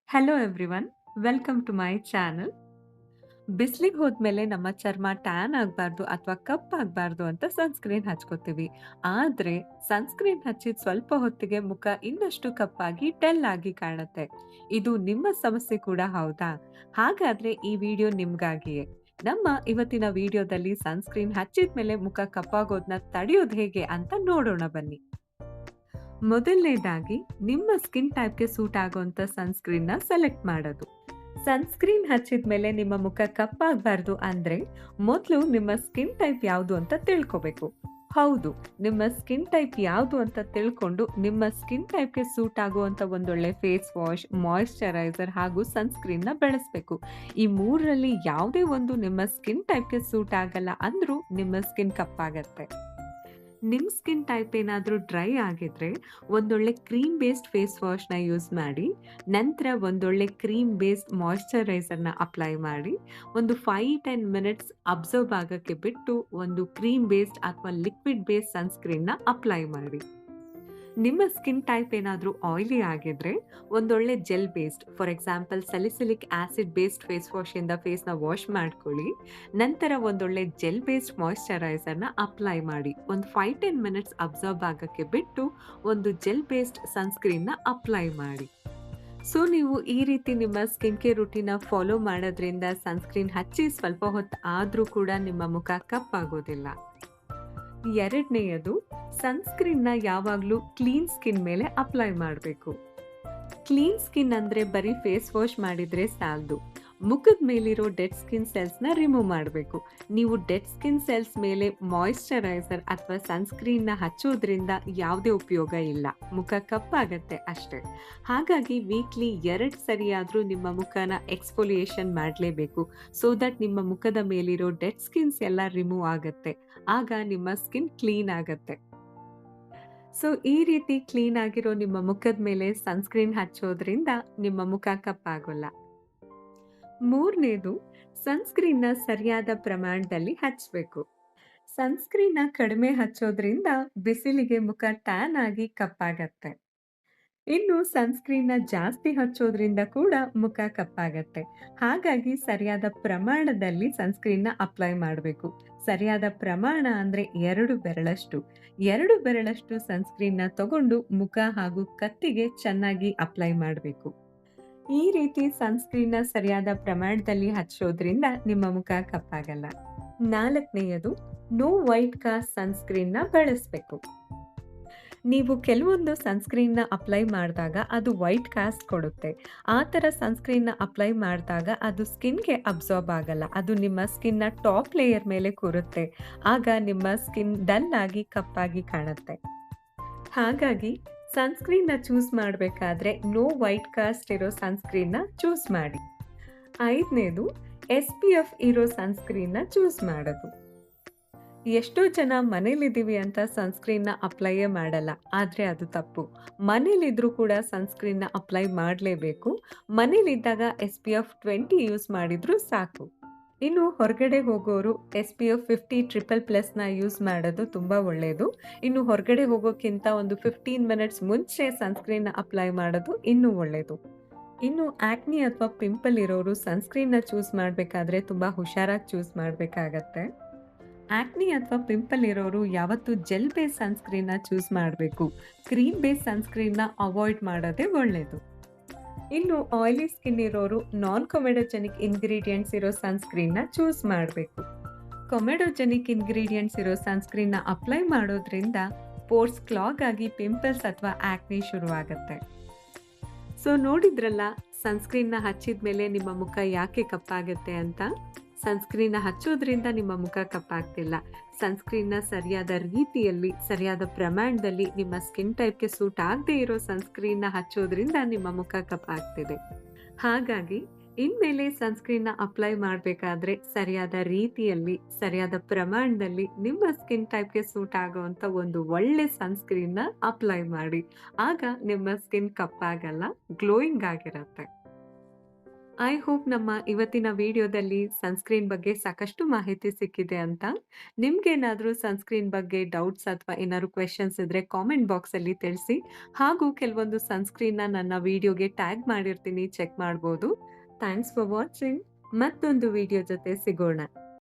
Hello everyone, welcome to my channel. ಬಿಸಿಲಿಗೆ ಹೋದ್ಮೇಲೆ ನಮ್ಮ ಚರ್ಮ ಟ್ಯಾನ್ ಆಗಬಾರ್ದು ಅಥವಾ ಕಪ್ಪಾಗಬಾರ್ದು ಅಂತ ಸನ್ಸ್ಕ್ರೀನ್ ಹಚ್ಕೋತೀವಿ. ಆದ್ರೆ ಸನ್ಸ್ಕ್ರೀನ್ ಹಚ್ಚಿದ ಸ್ವಲ್ಪ ಹೊತ್ತಿಗೆ ಮುಖ ಇನ್ನಷ್ಟು ಕಪ್ಪಾಗಿ ಡಲ್ ಆಗಿ ಕಾಣುತ್ತೆ. ಇದು ನಿಮ್ಮ ಸಮಸ್ಯೆ ಕೂಡ ಹೌದಾ? ಹಾಗಾದ್ರೆ ಈ ವಿಡಿಯೋ ನಿಮ್ಗಾಗಿಯೇ. ನಮ್ಮ ಇವತ್ತಿನ ವಿಡಿಯೋದಲ್ಲಿ ಸನ್ಸ್ಕ್ರೀನ್ ಹಚ್ಚಿದ್ಮೇಲೆ ಮುಖ ಕಪ್ಪಾಗೋದನ್ನ ತಡೆಯೋದು ಹೇಗೆ ಅಂತ ನೋಡೋಣ ಬನ್ನಿ. ಮೊದಲನೇದಾಗಿ ನಿಮ್ಮ ಸ್ಕಿನ್ ಟೈಪ್ಗೆ ಸೂಟ್ ಆಗುವಂತ ಸನ್ಸ್ಕ್ರೀನ್ ನ ಸೆಲೆಕ್ಟ್ ಮಾಡೋದು. ಸನ್ಸ್ಕ್ರೀನ್ ಹಚ್ಚಿದ್ಮೇಲೆ ನಿಮ್ಮ ಮುಖ ಕಪ್ಪಾಗಬಾರ್ದು ಅಂದ್ರೆ ಮೊದಲು ನಿಮ್ಮ ಸ್ಕಿನ್ ಟೈಪ್ ಯಾವುದು ಅಂತ ತಿಳ್ಕೋಬೇಕು. ಹೌದು, ನಿಮ್ಮ ಸ್ಕಿನ್ ಟೈಪ್ ಯಾವುದು ಅಂತ ತಿಳ್ಕೊಂಡು ನಿಮ್ಮ ಸ್ಕಿನ್ ಟೈಪ್ಗೆ ಸೂಟ್ ಆಗುವಂತ ಒಂದೊಳ್ಳೆ ಫೇಸ್ ವಾಶ್, ಮಾಯಿಶ್ಚರೈಸರ್ ಹಾಗೂ ಸನ್ಸ್ಕ್ರೀನ್ ನ ಬಳಸಬೇಕು. ಈ ಮೂರರಲ್ಲಿ ಯಾವುದೇ ಒಂದು ನಿಮ್ಮ ಸ್ಕಿನ್ ಟೈಪ್ಗೆ ಸೂಟ್ ಆಗಲ್ಲ ಅಂದ್ರೂ ನಿಮ್ಮ ಸ್ಕಿನ್ ಕಪ್ಪಾಗತ್ತೆ. ನಿಮ್ ಸ್ಕಿನ್ ಟೈಪ್ ಏನಾದ್ರೂ ಡ್ರೈ ಆಗಿದ್ರೆ ಒಂದೊಳ್ಳೆ ಕ್ರೀಮ್ ಬೇಸ್ಡ್ ಫೇಸ್ ವಾಶ್‌ನ ಯೂಸ್ ಮಾಡಿ. ನಂತರ ಒಂದೊಳ್ಳೆ ಕ್ರೀಮ್ ಬೇಸ್ಡ್ ಮಾಯಿಶ್ಚರೈಸರ್‌ನ ಅಪ್ಲೈ ಮಾಡಿ. ಒಂದು 5-10 ಮಿನಿಟ್ಸ್ ಅಬ್ಸರ್ವ್ ಆಗಕ್ಕೆ ಬಿಟ್ಟು ಒಂದು ಕ್ರೀಮ್ ಬೇಸ್ಡ್ ಅಥವಾ ಲಿಕ್ವಿಡ್ ಬೇಸ್ಡ್ ಸನ್‌ಸ್ಕ್ರೀನ್‌ನ ಅಪ್ಲೈ ಮಾಡಿ. ನಿಮ್ಮ ಸ್ಕಿನ್ ಟೈಪ್ ಏನಾದ್ರೂ ಆಯಿಲಿ ಆಗಿದ್ರೆ ಒಂದೊಳ್ಳೆ gel based, for example salicylic acid based face wash ಇಂದ ಫೇಸ್‌ನ ವಾಶ್ ಮಾಡ್ಕೊಳ್ಳಿ. ನಂತರ ಒಂದೊಳ್ಳೆ ಜೆಲ್ ಬೇಸ್ಡ್ ಮಾಯಿಶ್ಚರೈಸರ್‌ನ ಅಪ್ಲೈ ಮಾಡಿ. ಒಂದು 5-10 ಮಿನಿಟ್ಸ್ ಅಬ್ಸರ್ವ್ ಆಗಕ್ಕೆ ಬಿಟ್ಟು ಒಂದು ಜೆಲ್ ಬೇಸ್ಡ್ ಸನ್‌ಸ್ಕ್ರೀನ್‌ನ ಅಪ್ಲೈ ಮಾಡಿ. ಸೊ ನೀವು ಈ ರೀತಿ ನಿಮ್ಮ ಸ್ಕಿನ್ ಕೇರ್ ರೂಟೀನ್‌ನ ಫಾಲೋ ಮಾಡೋದ್ರಿಂದ ಸನ್‌ಸ್ಕ್ರೀನ್ ಹಚ್ಚಿ ಸ್ವಲ್ಪ ಹೊತ್ತು ಆದ್ರೂ ಕೂಡ ನಿಮ್ಮ ಮುಖ ಕಪ್ಪಾಗೋದಿಲ್ಲ. ಎರಡನೆಯದು, ಸನ್‌ಸ್ಕ್ರೀನ್‌ನ ಯಾವಾಗ್ಲೂ ಕ್ಲೀನ್ ಸ್ಕಿನ್ ಮೇಲೆ ಅಪ್ಲೈ ಮಾಡಬೇಕು. ಕ್ಲೀನ್ ಸ್ಕಿನ್ ಅಂದ್ರೆ ಬರೀ ಫೇಸ್ ವಾಶ್ ಮಾಡಿದ್ರೆ ಸಾಲದು. ಮುಖದ ಮೇಲಿರೋ ಡೆಡ್ ಸ್ಕಿನ್ ಸೆಲ್ಸ್‌ನ ರಿಮೂವ್ ಮಾಡಬೇಕು. ನೀವು ಡೆಡ್ ಸ್ಕಿನ್ ಸೆಲ್ಸ್ ಮೇಲೆ ಮಾಯಿಶ್ಚರೈಸರ್ ಅಥವಾ ಸನ್‌ಸ್ಕ್ರೀನ್‌ನ ಹಚ್ಚೋದ್ರಿಂದ ಯಾವುದೇ ಉಪಯೋಗ ಇಲ್ಲ. ಮುಖ ಕಪ್ಪಾಗತ್ತೆ ಅಷ್ಟೇ. ಹಾಗಾಗಿ ವೀಕ್ಲಿ 2 ಸರಿಯಾದ್ರೂ ನಿಮ್ಮ ಮುಖನ ಎಕ್ಸ್ಫೋಲಿಯೇಷನ್ ಮಾಡಲೇಬೇಕು. ಸೊ ದಟ್ ನಿಮ್ಮ ಮುಖದ ಮೇಲಿರೋ ಡೆಡ್ ಸ್ಕಿನ್ಸ್ ಎಲ್ಲ ರಿಮೂವ್ ಆಗತ್ತೆ. ಆಗ ನಿಮ್ಮ ಸ್ಕಿನ್ ಕ್ಲೀನ್ ಆಗತ್ತೆ. ಸೊ ಈ ರೀತಿ ಕ್ಲೀನ್ ಆಗಿರೋ ನಿಮ್ಮ ಮುಖದ ಮೇಲೆ ಸನ್‌ಸ್ಕ್ರೀನ್ ಹಚ್ಚೋದ್ರಿಂದ ನಿಮ್ಮ ಮುಖ ಕಪ್ಪಾಗೋಲ್ಲ. ಮೂರನೇದು, ಸನ್‌ಸ್ಕ್ರೀನ್‌ನ ಸರಿಯಾದ ಪ್ರಮಾಣದಲ್ಲಿ ಹಚ್ಚಬೇಕು. ಸನ್‌ಸ್ಕ್ರೀನ್‌ನ ಕಡಿಮೆ ಹಚ್ಚೋದ್ರಿಂದ ಬಿಸಿಲಿಗೆ ಮುಖ ಟ್ಯಾನ್ ಆಗಿ ಕಪ್ಪಾಗತ್ತೆ. ಇನ್ನು ಸನ್‌ಸ್ಕ್ರೀನ್‌ನ ಜಾಸ್ತಿ ಹಚ್ಚೋದ್ರಿಂದ ಕೂಡ ಮುಖ ಕಪ್ಪಾಗತ್ತೆ. ಹಾಗಾಗಿ ಸರಿಯಾದ ಪ್ರಮಾಣದಲ್ಲಿ ಸನ್‌ಸ್ಕ್ರೀನ್‌ನ ಅಪ್ಲೈ ಮಾಡಬೇಕು. ಸರಿಯಾದ ಪ್ರಮಾಣ ಅಂದ್ರೆ 2 ಬೆರಳಷ್ಟು. 2 ಬೆರಳಷ್ಟು ಸನ್‌ಸ್ಕ್ರೀನ್‌ನ ತಗೊಂಡು ಮುಖ ಹಾಗೂ ಕತ್ತಿಗೆ ಚೆನ್ನಾಗಿ ಅಪ್ಲೈ ಮಾಡಬೇಕು. ಈ ರೀತಿ ಸನ್‌ಸ್ಕ್ರೀನ್‌ನ ಸರಿಯಾದ ಪ್ರಮಾಣದಲ್ಲಿ ಹಚ್ಚೋದ್ರಿಂದ ನಿಮ್ಮ ಮುಖ ಕಪ್ಪಾಗಲ್ಲ. ನಾಲ್ಕನೆಯದು, ನೋ ವೈಟ್ ಕಾಸ್ಟ್ ಸನ್‌ಸ್ಕ್ರೀನ್‌ನ ಬಳಸಬೇಕು. ನೀವು ಕೆಲವೊಂದು ಸನ್‌ಸ್ಕ್ರೀನ್‌ನ ಅಪ್ಲೈ ಮಾಡಿದಾಗ ಅದು ವೈಟ್ ಕಾಸ್ಟ್ ಕೊಡುತ್ತೆ. ಆ ಥರ ಸನ್‌ಸ್ಕ್ರೀನ್‌ನ ಅಪ್ಲೈ ಮಾಡಿದಾಗ ಅದು ಸ್ಕಿನ್‌ಗೆ ಅಬ್ಸಾರ್ಬ್ ಆಗಲ್ಲ. ಅದು ನಿಮ್ಮ ಸ್ಕಿನ್‌ನ ಟಾಪ್ ಲೇಯರ್ ಮೇಲೆ ಕೂರುತ್ತೆ. ಆಗ ನಿಮ್ಮ ಸ್ಕಿನ್ ಡಲ್ ಆಗಿ ಕಪ್ಪಾಗಿ ಕಾಣುತ್ತೆ. ಹಾಗಾಗಿ ಸನ್‌ಸ್ಕ್ರೀನ್‌ನ ಚೂಸ್ ಮಾಡಬೇಕಾದ್ರೆ ನೋ ವೈಟ್ ಕಾಸ್ಟ್ ಇರೋ ಸನ್‌ಸ್ಕ್ರೀನ್‌ನ ಚೂಸ್ ಮಾಡಿ. ಐದನೇದು, SPF ಇರೋ ಸನ್‌ಸ್ಕ್ರೀನ್‌ನ ಚೂಸ್ ಮಾಡೋದು. ಎಷ್ಟೋ ಜನ ಮನೇಲಿದ್ದೀವಿ ಅಂತ ಸನ್‌ಸ್ಕ್ರೀನ್‌ನ ಅಪ್ಲೈಯೇ ಮಾಡಲ್ಲ. ಆದ್ರೆ ಅದು ತಪ್ಪು. ಮನೇಲಿದ್ರೂ ಕೂಡ ಸನ್‌ಸ್ಕ್ರೀನ್‌ನ ಅಪ್ಲೈ ಮಾಡಲೇಬೇಕು. ಮನೇಲಿದ್ದಾಗ SPF 20 ಯೂಸ್ ಮಾಡಿದ್ರೂ ಸಾಕು. ಇನ್ನು ಹೊರಗಡೆ ಹೋಗೋರು SPF 50 ಟ್ರಿಪಲ್ ಪ್ಲಸ್‌ನ ಯೂಸ್ ಮಾಡೋದು ತುಂಬಾ ಒಳ್ಳೆಯದು. ಇನ್ನು ಹೊರಗಡೆ ಹೋಗೋಕ್ಕಿಂತ ಒಂದು 15 ಮಿನಿಟ್ಸ್ ಮುಂಚೆ ಸನ್‌ಸ್ಕ್ರೀನ್‌ನ ಅಪ್ಲೈ ಮಾಡೋದು ಇನ್ನೂ ಒಳ್ಳೆಯದು. ಇನ್ನು ಆಕ್ನಿ ಅಥವಾ ಪಿಂಪಲ್ ಇರೋರು ಸನ್‌ಸ್ಕ್ರೀನ್‌ನ ಚೂಸ್ ಮಾಡಬೇಕಾದ್ರೆ ತುಂಬಾ ಹುಷಾರಾಗಿ ಚೂಸ್ ಮಾಡಬೇಕಾಗತ್ತೆ. ಆಕ್ನಿ ಅಥವಾ ಪಿಂಪಲ್ ಇರೋರು ಯಾವತ್ತೂ ಜೆಲ್ ಬೇಸ್ ಸನ್‌ಸ್ಕ್ರೀನ್‌ನ ಚೂಸ್ ಮಾಡಬೇಕು. ಕ್ರೀಮ್ ಬೇಸ್ ಸನ್‌ಸ್ಕ್ರೀನ್‌ನ ಅವಾಯ್ಡ್ ಮಾಡೋದೇ ಒಳ್ಳೆಯದು. ಇನ್ನು ಆಯಿಲಿ ಸ್ಕಿನ್ ಇರೋರು ನಾನ್ ಕೊಮೆಡೋಜೆನಿಕ್ ಇಂಗ್ರೀಡಿಯೆಂಟ್ಸ್ ಇರೋ ಸನ್‌ಸ್ಕ್ರೀನ್‌ನ ಚೂಸ್ ಮಾಡಬೇಕು. ಕೊಮೆಡೋಜೆನಿಕ್ ಇಂಗ್ರೀಡಿಯೆಂಟ್ಸ್ ಇರೋ ಸನ್‌ಸ್ಕ್ರೀನ್‌ನ ಅಪ್ಲೈ ಮಾಡೋದ್ರಿಂದ ಪೋರ್ಸ್ ಕ್ಲಾಗ್ ಆಗಿ ಪಿಂಪಲ್ಸ್ ಅಥವಾ ಆಕ್ನಿ ಶುರುವಾಗತ್ತೆ. ಸೊ ನೋಡಿದ್ರಲ್ಲ, ಸನ್‌ಸ್ಕ್ರೀನ್‌ನ ಹಚ್ಚಿದ್ಮೇಲೆ ನಿಮ್ಮ ಮುಖ ಯಾಕೆ ಕಪ್ಪಾಗತ್ತೆ ಅಂತ. ಸನ್‌ಸ್ಕ್ರೀನ್‌ನ ಹಚ್ಚೋದ್ರಿಂದ ನಿಮ್ಮ ಮುಖ ಕಪ್ಪಾಗ್ತಿಲ್ಲ. ಸನ್‌ಸ್ಕ್ರೀನ್‌ನ ಸರಿಯಾದ ರೀತಿಯಲ್ಲಿ, ಸರಿಯಾದ ಪ್ರಮಾಣದಲ್ಲಿ ನಿಮ್ಮ ಸ್ಕಿನ್ ಟೈಪ್‌ಗೆ ಸೂಟ್ ಆಗದೆ ಇರೋ ಸನ್‌ಸ್ಕ್ರೀನ್‌ನ ಹಚ್ಚೋದ್ರಿಂದ ನಿಮ್ಮ ಮುಖ ಕಪ್ಪಾಗ್ತಿದೆ. ಹಾಗಾಗಿ ಇನ್ಮೇಲೆ ಸನ್‌ಸ್ಕ್ರೀನ್‌ನ ಅಪ್ಲೈ ಮಾಡಬೇಕಾದ್ರೆ ಸರಿಯಾದ ರೀತಿಯಲ್ಲಿ, ಸರಿಯಾದ ಪ್ರಮಾಣದಲ್ಲಿ ನಿಮ್ಮ ಸ್ಕಿನ್ ಟೈಪ್‌ಗೆ ಸೂಟ್ ಆಗುವಂತ ಒಂದು ಒಳ್ಳೆ ಸನ್‌ಸ್ಕ್ರೀನ್‌ನ ಅಪ್ಲೈ ಮಾಡಿ. ಆಗ ನಿಮ್ಮ ಸ್ಕಿನ್ ಕಪ್ಪಾಗಲ್ಲ, ಗ್ಲೋಯಿಂಗ್ ಆಗಿರತ್ತೆ. ಐ ಹೋಪ್ ನಮ್ಮ ಇವತ್ತಿನ ವಿಡಿಯೋದಲ್ಲಿ ಸನ್‌ಸ್ಕ್ರೀನ್ ಬಗ್ಗೆ ಸಾಕಷ್ಟು ಮಾಹಿತಿ ಸಿಕ್ಕಿದೆ ಅಂತ. ನಿಮ್ಗೇನಾದ್ರೂ ಸನ್‌ಸ್ಕ್ರೀನ್ ಬಗ್ಗೆ ಡೌಟ್ಸ್ ಅಥವಾ ಏನಾದ್ರು ಕ್ವೆಷನ್ಸ್ ಇದ್ರೆ ಕಾಮೆಂಟ್ ಬಾಕ್ಸಲ್ಲಿ ತಿಳಿಸಿ. ಹಾಗೂ ಕೆಲವೊಂದು ಸನ್‌ಸ್ಕ್ರೀನ್‌ನ ನನ್ನ ವಿಡಿಯೋಗೆ ಟ್ಯಾಗ್ ಮಾಡಿರ್ತೀನಿ ಚೆಕ್ ಮಾಡ್ಬೋದು. Thanks for watching. ಮತ್ತೊಂದು ವಿಡಿಯೋ ಜೊತೆ ಸಿಗೋಣ.